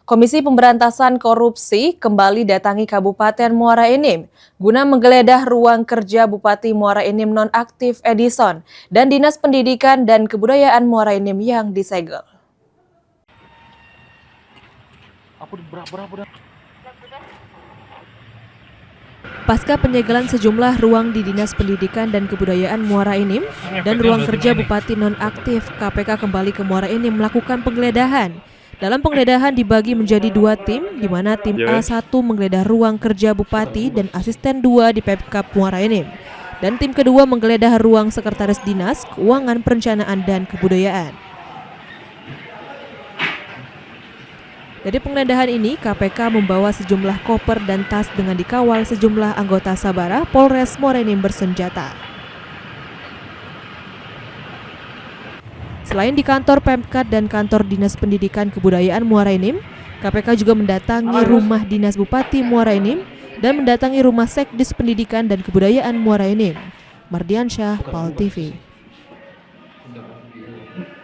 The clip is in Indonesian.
Komisi Pemberantasan Korupsi kembali datangi Kabupaten Muara Enim guna menggeledah ruang kerja Bupati Muara Enim nonaktif Edison dan Dinas Pendidikan dan Kebudayaan Muara Enim yang disegel. Pasca penyegelan sejumlah ruang di Dinas Pendidikan dan Kebudayaan Muara Enim dan ruang kerja Bupati nonaktif, KPK kembali ke Muara Enim melakukan penggeledahan. Dalam penggeledahan dibagi menjadi dua tim, di mana tim A1 menggeledah ruang kerja Bupati dan Asisten 2 di Pemkab Muara Enim. Dan tim kedua menggeledah ruang Sekretaris Dinas, Keuangan, Perencanaan, dan Kebudayaan. Dari penggeledahan ini, KPK membawa sejumlah koper dan tas dengan dikawal sejumlah anggota Sabara Polres Muara Enim bersenjata. Selain di kantor Pemkab dan kantor Dinas Pendidikan Kebudayaan Muara Enim, KPK juga mendatangi rumah Dinas Bupati Muara Enim dan mendatangi rumah Sekdis Pendidikan dan Kebudayaan Muara Enim. Mardiansyah, PAL TV.